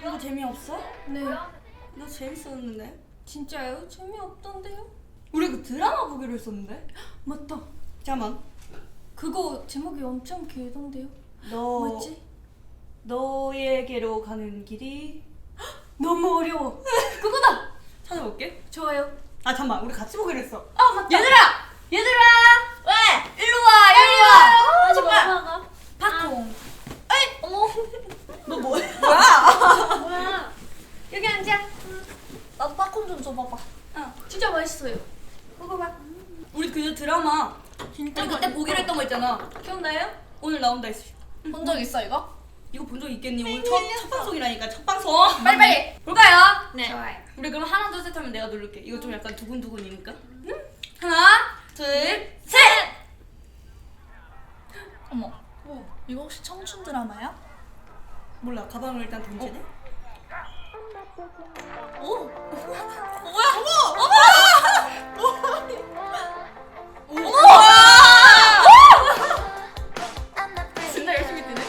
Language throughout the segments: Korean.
이거 재미없어? 네. 나 재밌었는데. 진짜요? 재미없던데요? 우리 그 드라마 보기로 했었는데? 맞다. 잠깐만. 그거 제목이 엄청 길던데요? 뭐였지? 너에게로 가는 길이. 너무 어려워. 그거다! 찾아볼게. 좋아요. 아 잠깐만, 우리 같이 보기로 했어. 아 맞다. 얘들아! 왜? 일로 와, 일로 와. 아 잠깐만. 뭐가? 팝콘. 에이! 어머. 너 뭐야? 뭐야? 여기 앉아. 나도 팝콘 좀 줘봐봐. 진짜 맛있어요. 먹어봐. 우리 그 드라마. 진짜 우리 그때 보기로 했던 거 있잖아. 기억나요? 오늘 나온다 했어. 본 적 있어 이거? 이거 본 적 있겠니? 오늘 첫 방송이라니까. 첫 방송. 빨리빨리. 볼까요? 네. 좋아요. 우리 그럼 하나 둘 셋 하면 내가 누를게. 이거 좀 약간 두근두근이니까. 하나, 둘, 셋. 어머, 이거 혹시 청춘 드라마야? 몰라. 가방을 일단 던지네. 오! 뭐야? 어머! 진짜 열심히 뛰네.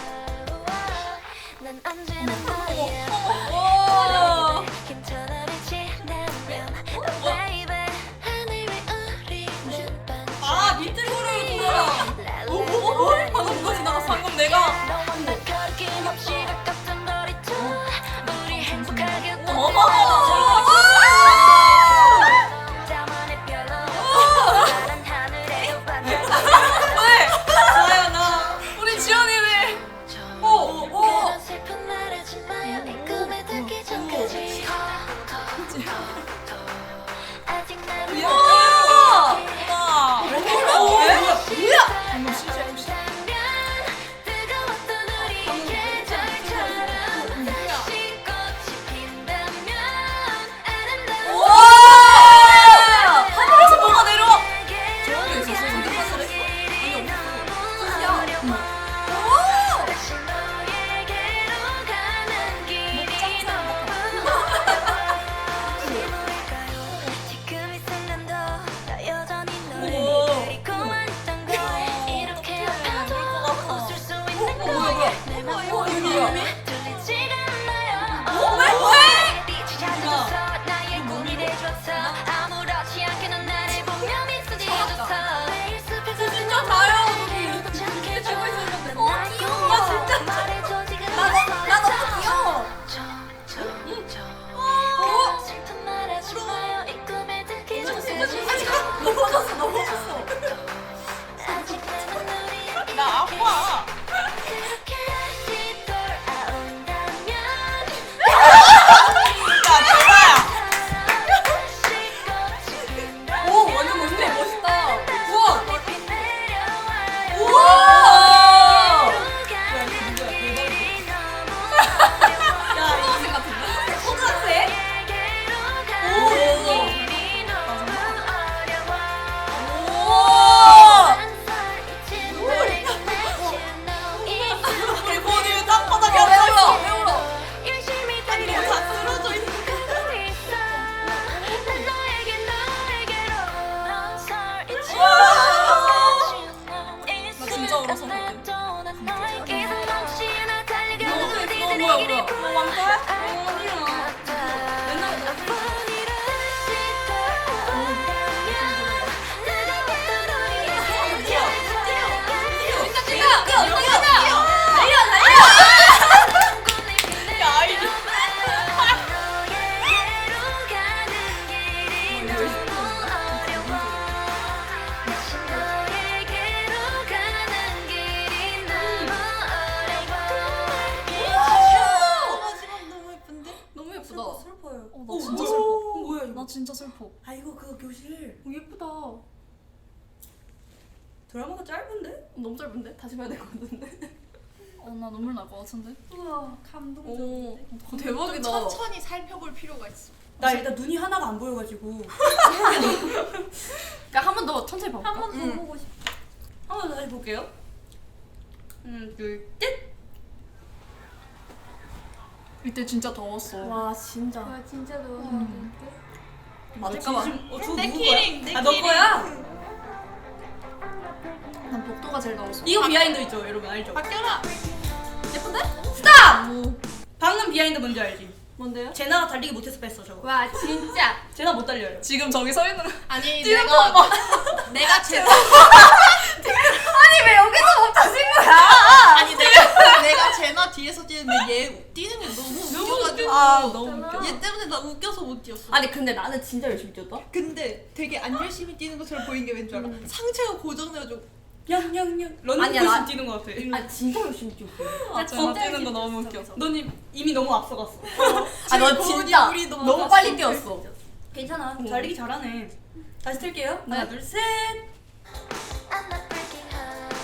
난 언제나 너의 오! 괜찮아 지나면 baby 하늘 위 우리는 반짝 아, 밑으로 돌아라. 방금 누가 지나갔어? 방금 내가. 너와 나 거리낌없이 가깝던 거리도 우리 행복하게 자만의 별로 파란 하늘에 반짝 왜? 나야 나. 우리 지연이 왜? 그런 슬픈 말 하지 마요 이 꿈에 닿기 전까지 아직 나를 우와! 왜? 뭐야? 뜨거웠던 우리의 계절처럼 다시 꽃이 핀다면 아름다운 우와! 하늘에서 뭐가 내려와. 저기 있었어? 저기 하늘에? 아니, 없어 다시 너에게로 가는 길이 너무 어려워 지금 이 순간도 나 여전히 너를 그리고만 있던 걸 이렇게 아파도 웃을 수 있는 거야 내 맘이 들리지가 않아요 왜? 빛이 찾아줘서 나의 꿈이 돼줘서 아무렇지 않게 넌 나를 보며 미소 지어줘서 매일 숲에서 진짜 다요. 저기 이렇게 찍고 있었는데. 귀여워 아, 진짜. 말해줘 지금 나 너무 귀여워. 슬픈 말 하지 마요 이 꿈에 들기 전까지 넘어졌어, 넘어졌어. 아직 남은 우리에게 나 아파. 그렇게 다시 돌아온다면 야, 대박. 다시 꽃이 핀다면 오, 완전 멋있네. 멋있다. 우와. 빛 내려와요 우와. 가는 누구야? 길이 너무 어려워 야, 초등학생 같은데? 초등학생? 내게로 오. 가는 길이 너무 어려워 오. 난 서있지 말고 let you know 우리 본인 땅바닥에 왜 울어? 왜 울어? 열심히 아니, 다 쓰러져 있는 달려가고 있어 난 너에게로 서 있지 나 진짜 울어서 나도 난 너에게 한없이 나 달려가는 뭐야, 그들의 뭐야? 길이 너 왕따야? 아니야 맨날 너무 예쁘다. 슬퍼요. 나 진짜 슬퍼. 뭐야 이거? 나 진짜 슬퍼. 아 이거 그거 교실. 예쁘다. 드라마가 짧은데? 너무 짧은데? 다시 봐야 될 것 같은데. 나 눈물 날 것 같은데. 우와 감동. 오, 대박이다. 천천히 살펴볼 필요가 있어. 나 일단 눈이 하나가 안 보여가지고. 야, 한 번 더 천천히 봐볼까? 한 번 더 보고 싶어. 한 번 더 다시 볼게요. 둘, 셋. 이때 진짜 더웠어. 와 진짜. 와 진짜 너무 맞을까봐. 저 내 누구 키링, 거야? 내 아, 너 키링. 거야? 난 복도가 제일 더웠어. 이거 비하인드 있죠, 여러분 알죠? 바뀌어라. 예쁜데? 스탑! 오. 방금 큰 비하인드 뭔지 알지? 뭔데요? 제나가 달리기 못해서 뺐어 저거. 와 진짜. 제나 못 달려요. 지금 저기 서 있는 거. 아니 뛰는 거 봐. 내가 제일 아니 왜 여기서 멈춰진 거야? 아니 내가 제나 뒤에서 뛰는데 얘 뛰는 게 너무 웃겨가지고 아 너무 웃겨. 얘 때문에 나 웃겨서 못 뛰었어. 아니 근데 나는 진짜 열심히 뛰었다. 근데 되게 안 열심히 뛰는 것처럼 보이는 게 왠 줄 알아? 상체가 고정돼가지고 냥냥냥. 아니야, 런닝머신 나- 뛰는 거 같아. 아 진짜 열심히 뛰었어. 아 제가 뛰는 거 너무 웃겨. 넌 이미 너무 앞서갔어. 아 너 거운이 진짜 우리 너무 너무 빨리 뛰었어. 괜찮아. 달리기 잘하네. 다시 틀게요. 네. 하나 둘 셋. I'm not breaking heart.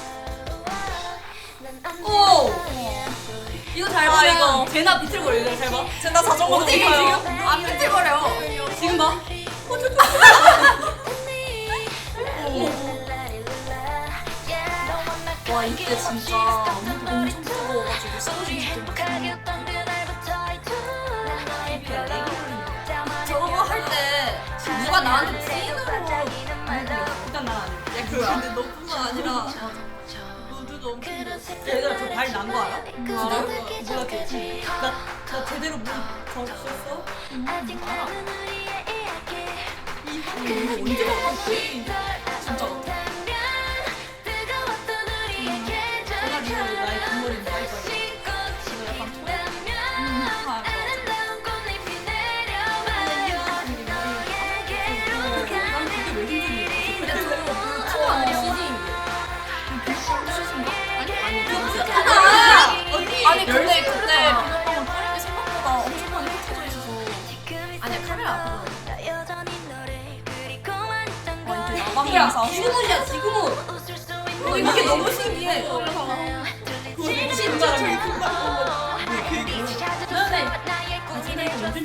난 오! 이거 잘 봐. 이거. 제나 비틀거려. 잘 봐. 제가 자전거 어디 타요. 지금? 안 삐질거려. 지금 봐. 와 이때 진짜 엄청 뜨거워가지고 쓰러지고 싶은 거. 저거 할 때 누가 나한테 찐으로 일단 난안 해. 야 근데 너뿐만 아니라 모두가 엄청 얘들아 저 발 난 거 알아? 몰랐지? 나 제대로 물 적었어? 이거 언제 먹었지? 진짜. 제가 리얼로 나의 뒷머리는 빠이빠이. 난 그게 왜 힘들니? 근데 저거 투어 아니라 CG인데. 아니 근데 그때 비눗방울 뿌릴 게 생각보다 엄청 많이 흩어져 있어서. 아니야 카메라 앞에서. 나방이랑 야 싸웠어. 지금은이야 지금은. 이게 너무 신기해. 진짜 저기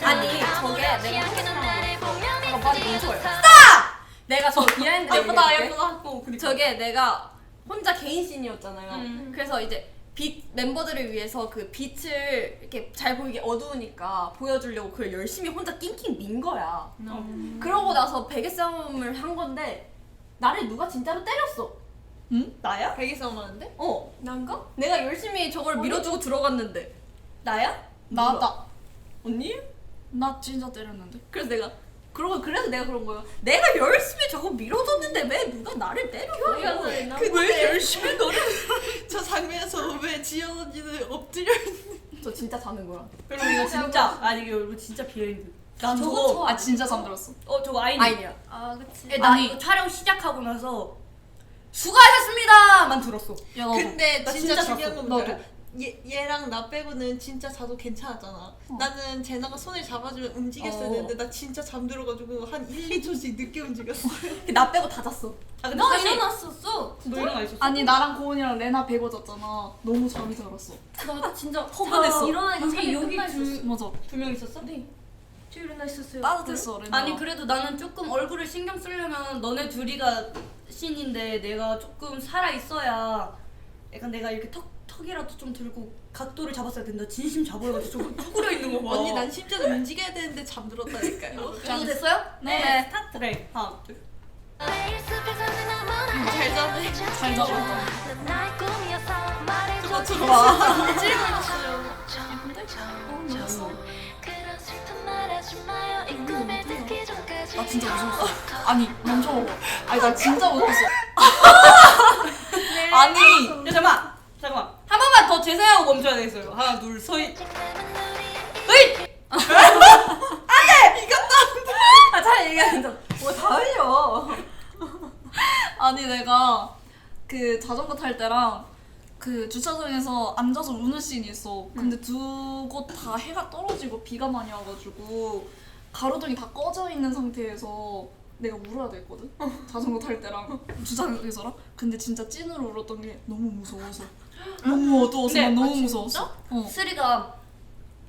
아니 저게 내가 잠깐 말이 너무 좋아요. 내가 저 비하인드 예쁘다 얘기해줄게. 예쁘다. 어 그니까. 저게 내가 혼자 개인 씬이었잖아요. 그래서 이제 빛 멤버들을 위해서 그 빛을 이렇게 잘 보이게 어두우니까 보여주려고 그걸 열심히 혼자 낑낑 민 거야. 그러고 나서 베개 싸움을 한 건데 나를 누가 진짜로 때렸어. 나야? 베개 싸움 하는데? 어. 난가? 내가 열심히 저걸 밀어주고 들어갔는데 나야? 나다. 언니? 나 진짜 때렸는데. 그래서 내가 그래서 내가 그런 거예요. 내가 열심히 저거 밀어줬는데 왜 누가 나를 때려? 왜 열심히 너를 저 장면에서 왜 지연 언니는 엎드려 있는 저 진짜 자는 거야. 여러분 이거 진짜 아니 이거 여러분 진짜 비하인드. 난 저거 아 진짜 잠들었어. 저거 아이니. 아이디야. 아 그치 예, 나 아니. 이거 촬영 시작하고 나서 수고하셨습니다만 들었어. 야 너도. 근데 나 진짜 진짜 중요한 건 잤어. 뭐야? 얘랑 나 빼고는 진짜 자도 괜찮았잖아. 나는 제나가 손을 잡아주면 움직였어야 어. 되는데 나 진짜 잠들어가지고 한 1, 2초씩 늦게 움직였어. 나 빼고 다 잤어. 아 근데 너 사실 일어났었어? 너 일어나 있었어? 아니 나랑 고은이랑 레나 배고 잤잖아. 너무 잠이 들었어. 나 진짜 허전했어. 일어나니까 여기 맞아. 두 명 있었어? 저 일어나 있었어요. 따뜻했어 레나. 아니 그래도 나는 조금 얼굴을 신경 쓰려면 너네 둘이가 씬인데 내가 조금 살아 있어야 약간 내가 이렇게 턱이라도 좀 들고 각도를 잡았어야 된다. 진심 잡아가지고 저거 쭈그려 있는 거 봐. 언니 난 심지어 움직여야 되는데 잠들었다니까요. 이거 됐어요? 네. 스타트. 그래 하나 둘. 잘 자네. 잘 자고. 저거 좋아. 찔고 있었어요. 나 진짜 무서웠어. 아니 멈춰봐. 아니 나 진짜 무서웠어. 아니 야 잠깐만 한 번만 더 재생하고 멈춰야 되겠어요. 하나 둘 서이. 으이. 아, 잘 얘기하는데 뭐다 흘려. 아니 내가 그 자전거 탈 때랑 그 주차장에서 앉아서 우는 씬이 있어. 근데 두 곳 다 해가 떨어지고 비가 많이 와가지고 가로등이 다 꺼져 있는 상태에서 내가 울어야 됐거든. 자전거 탈 때랑 주차장에서랑. 근데 진짜 찐으로 울었던 게 너무 무서워서. 너무 어두워서 근데- 난 너무 아, 진짜? 무서웠어. 어. 쓰리가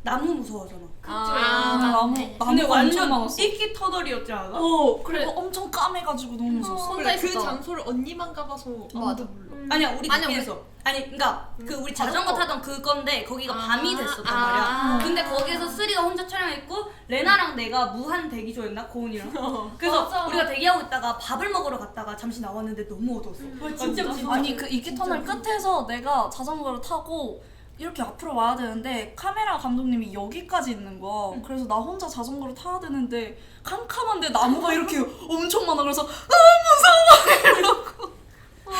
나무 무서워하잖아. 나무 근데 나무가 엄청 완전 많았어. 이끼 터널이었지 않아? 그리고 엄청 까매가지고 너무 무서웠어. 그래 그 있었잖아. 장소를 언니만 가봐서 맞아. 아무도 몰라. 아니야 우리 아니야, 밖에서 아니 그니까 그 우리 자전거 타던 그건데 거기가 밤이 됐었단 아. 말이야. 근데 거기에서 쓰리가 혼자 촬영했고 레나랑 내가 무한 대기조였나 고은이랑. 그래서 맞아. 우리가 대기하고 있다가 밥을 먹으러 갔다가 잠시 나왔는데 너무 어두웠어. 진짜 진짜. 아니 그 이끼 터널 끝에서 내가 자전거를 타고 이렇게 앞으로 와야 되는데 카메라 감독님이 여기까지 있는 거야. 그래서 나 혼자 자전거를 타야 되는데 캄캄한데 나무가 이렇게 엄청 많아. 그래서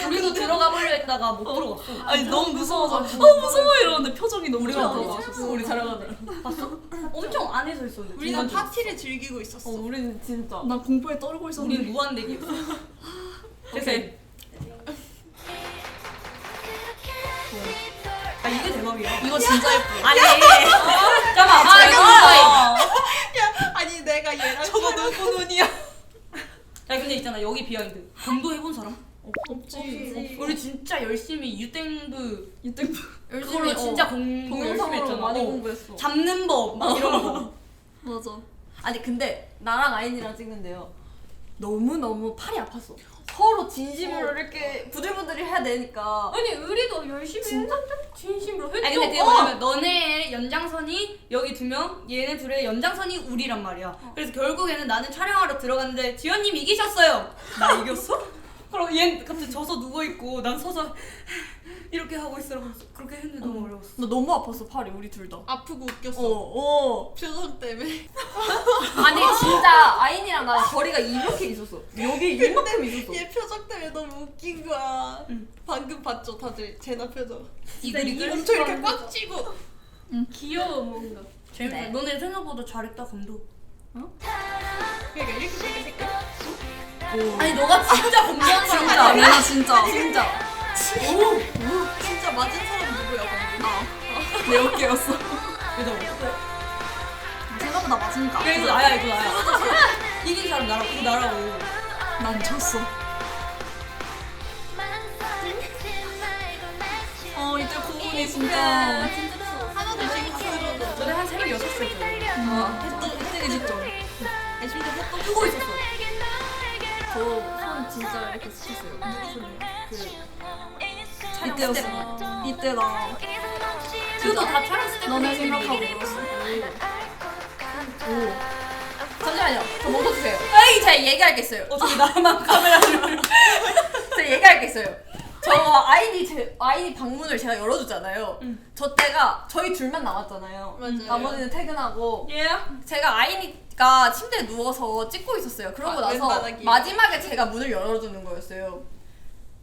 우리도 들어가 보려 했다가 못 들어갔어. 아니 너무 무서워서 무서워 이러는데 표정이 너무 우리가 좋아. 우리 자랑하더라. 봤어? 엄청 안에서 있었는데. 우리는 중간중간. 파티를 즐기고 있었어. 우리는 진짜. 난 공포에 떨고 있었는데. 우리는 무한대기였어. 오케이. 아 이게 대박이야. 이거 진짜 예뻐. 아니. 잠깐만. 아, 야, 아니 내가 얘랑 저거 누구 눈이야? 야 근데 있잖아 여기 비하인드. 검도 해본 사람? 없지. 우리 진짜 열심히 유땡부 이때 그걸로 진짜 공부 열심히 동영상으로 했잖아. 많이 어. 공부했어. 잡는 법 막 이런 거. 맞아. 아니 근데 나랑 아인이랑 찍는데요. 너무 팔이 아팠어. 서로 진심으로 이렇게 부들부들 해야 되니까. 아니 우리도 열심히 했는데 진심으로 했죠. 아니, 근데 근데 그게 뭐냐면 너네 연장선이 여기 2명, 얘네 둘의 연장선이 우리란 말이야. 그래서 결국에는 나는 촬영하러 들어갔는데 지연님 이기셨어요. 나 이겼어? 그럼 얘 갑자기 져서 누워 있고 난 서서 이렇게 하고 있으라고 그렇게 했는데 너무 어려웠어. 나 너무 아팠어 팔이 우리 둘 다. 아프고 웃겼어. 표정 때문에. 아니 진짜 아인이랑 나 거리가 이렇게 있었어. 여기 이만큼 있었어. 얘 표정 때문에 너무 웃긴 거야. 응. 방금 봤죠 다들 제나 표정. 이글 엄청 이렇게 꽉 쥐고. 귀여워 뭔가. 재밌다. 네. 너네 생각보다 잘했다 감독. 그러니까 이렇게 생겼어. 아니 너가 진짜 공부한 진짜 사람 내가 진짜 진짜 맞은 사람 누구야 방금? 내 어깨였어. 그죠? 생각보다 맞으니까. 그래서 나야 이거 나야. 이긴 사람 나라고 이거 나라고. 난 졌어. 이때 고은이 진짜. 하나도 지금 들어도. 너네 한 새벽 6시였잖아. 혜택이 직전. 심지어 헛도 쓰고 있었어. 저 손 진짜 이렇게 스쳤어요. 이때였어. 이때 나 그거 다 촬영했을 때 너네 생각하고 울었어. 잠시만요. 저 멈춰주세요. 에이, 제가 얘기할 게 있어요. 어차피 나만 카메라를. 제가 얘기할 게 있어요. 저 아인이 방문을 제가 열어줬잖아요. 저 때가 저희 둘만 남았잖아요. 맞아요. 나머지는 퇴근하고 예? 제가 아인이가 침대에 누워서 찍고 있었어요. 그러고 나서 왼바닥이요. 마지막에 제가 문을 열어주는 거였어요.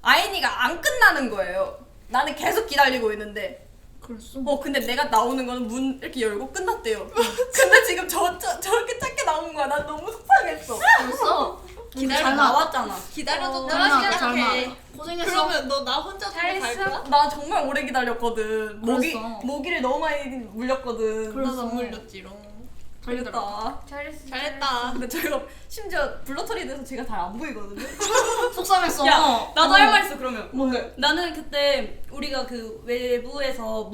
아인이가 안 끝나는 거예요. 나는 계속 기다리고 있는데 그랬어? 근데 내가 나오는 거는 문 이렇게 열고 끝났대요. 근데 지금 저렇게 짧게 나온 거야. 난 너무 속상했어. 벌써? 잘 나왔잖아. 기다려줬잖아. 잘 생각해. 나와. 고생했어. 그러면 너 나 혼자 두고 갈 거야? 나 정말 오래 기다렸거든. 그랬어. 모기를 너무 많이 물렸거든. 나도 안 물렸지롱. 잘했다. 잘했다. 근데 저희가 심지어 블러터리 돼서 제가 잘 안 보이거든요. 속상했어. 야, 나도 할 말 있어 그러면. 뭔가 나는 그때 우리가 그 외부에서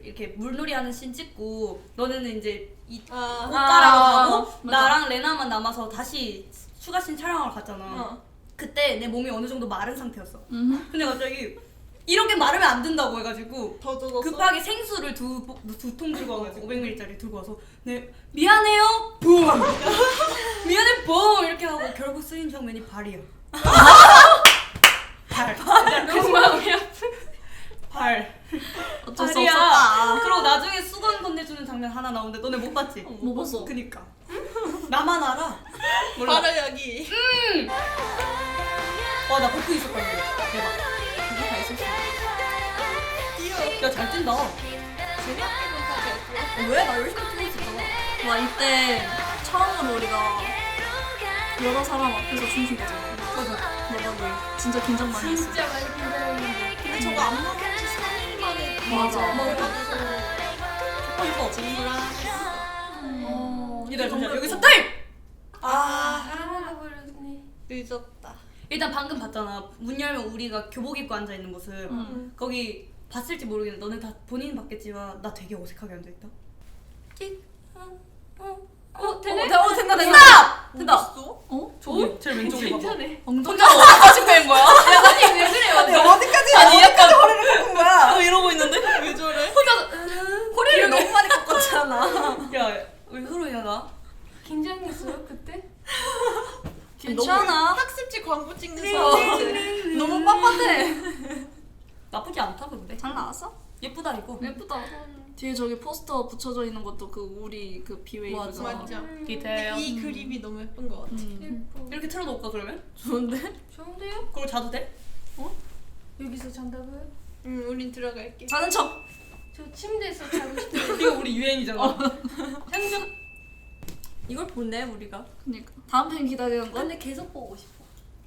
이렇게 물놀이 하는 씬 찍고 너네는 이제 아. 옷가라고 가고 맞아. 나랑 레나만 남아서 다시 추가 씬 촬영하러 갔잖아. 어. 그때 내 몸이 어느 정도 마른 상태였어. 음. 근데 갑자기 이렇게 마르면 안 된다고 해가지고 더 젖었어? 급하게 생수를 두 통 들고 와가지고 500ml짜리 들고 와서 네 미안해요 붐 미안해 붐 이렇게 하고 결국 쓰인 장면이 발이야. 발. 정말 발. 어쩔 수 발이야. 없었다. 그리고 나중에 수건 건네주는 장면 하나 나오는데 너네 못 봤지? 못 봤어. 그니까 나만 알아. 몰라. 바로 여기. 와 나 벗고 있었거든. 대박. 이게 다 있었어. 뛰어. 야잘 뛴다. 왜? 나 열심히 뛰고 있었잖아. 와 이때 처음으로 우리가 여러 사람 앞에서 춤춘 거잖아. 맞아. 대박이. 진짜 긴장 많이 했어. 진짜 많이 긴장했는데. 근데 저거 안 먹은 지 3일 만에 맞아. 먹어가지고. 이거 불안했어. 이들 잠시만 여기서 타임! 아. 늦었다. 일단 방금 봤잖아. 문 열면 우리가 교복 입고 앉아 있는 모습. 응. 거기 봤을지 모르겠는데 너네 다 본인 봤겠지만 나 되게 어색하게 앉아 있다. 된다. 된다. 어? 저기 제일 왼쪽에 봐봐. 엉덩이가 어디까지 뺀 거야? 왜 그래요? 아니 어디까지 아니, 약간 허리를 꺾은 거야? 이러고 있는데? 왜 저래? 허리를 너무 많이 꺾었잖아. 야왜 그러냐 나? 긴장했어요 그때? 괜찮아. 학습지 광고 찍는 사람. 너무 빳빳해. 나쁘지 않다 근데. 잘 나왔어? 예쁘다 이거. 예쁘다. 뒤에 저기 포스터 붙여져 있는 것도 그 우리 그 비웨이브잖아. 맞아. 디테일. 이 그림이 너무 예쁜 것 같아. 이렇게 틀어놓을까 그러면? 좋은데? 좋은데요? 그걸 자도 돼? 여기서 잔다고요? 응, 우린 들어갈게. 자는 척. 저 침대에서 자고 싶어요. 이거 우리 유행이잖아. 이걸 보네 우리가. 그니까 다음 편 기다리는 거. 근데 계속 보고 싶어.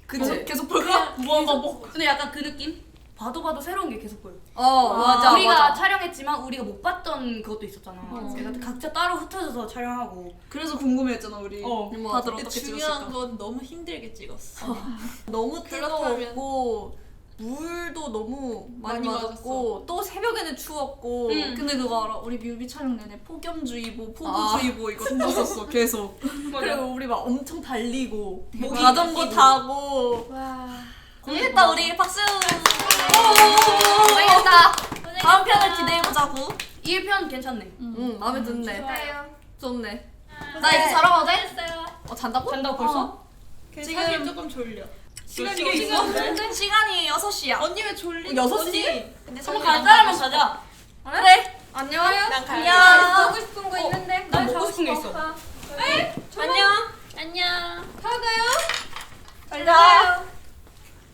그치? 계속 볼 거야? 무언가 뭐. 근데 약간 그 느낌? 봐도 새로운 게 계속 보여. 맞아. 우리가 맞아. 촬영했지만 우리가 못 봤던 그것도 있었잖아. 그래서 각자 따로 흩어져서 촬영하고. 그래서 궁금했잖아 우리. 다들 근데 어떻게 중요한 찍었을까? 건 너무 힘들게 찍었어. 너무 그렇다면- 뜨겁고 물도 너무 많이 많이 맞았고 또 새벽에는 추웠고 근데 그거 알아? 우리 뮤비 촬영 내내 폭염주의보, 폭우주의보 이거 신경 계속. 그리고 우리 막 엄청 달리고 목이 자전거 끼고. 타고 고생했다 우리 박수. 고생했다. 다음 편을 기대해보자고. 1편 괜찮네. 마음에 드네. 좋네. 나 이제 자러 가도 돼? 잔다고? 잔다고 벌써? 지금 사실 조금 졸려. 시간이 지금 있어? 시간이 6시야. 언니 왜 졸리? 6시? 근데 한번 가자면 가자. 그래. 안녕. 난 갈게. 안녕. 먹고 싶은 거 있는데. 난 먹고 싶은 게 있어. 안녕. 안녕. 가가요. 잘 자.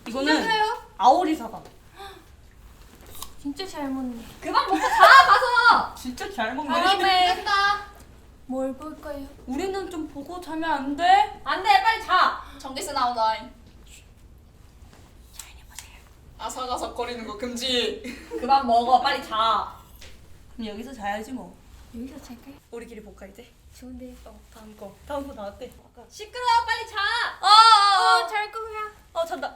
이거는 아오리 사과. 진짜 잘 먹네. 그만 먹고 자 가서. 진짜 잘 먹네. 다음에 뭘 볼까요? 우리는 좀 보고 자면 안 돼? 안 돼, 빨리 자. 전기세 나온다. 아삭아삭거리는 거 금지. 그만 먹어, 빨리 자. 그럼 여기서 자야지 뭐. 여기서 잘까요? 우리끼리 볼까 이제? 좋은데. 다음 거 나왔대. 시끄러워, 빨리 자. 어. 잘 거야. 잔다.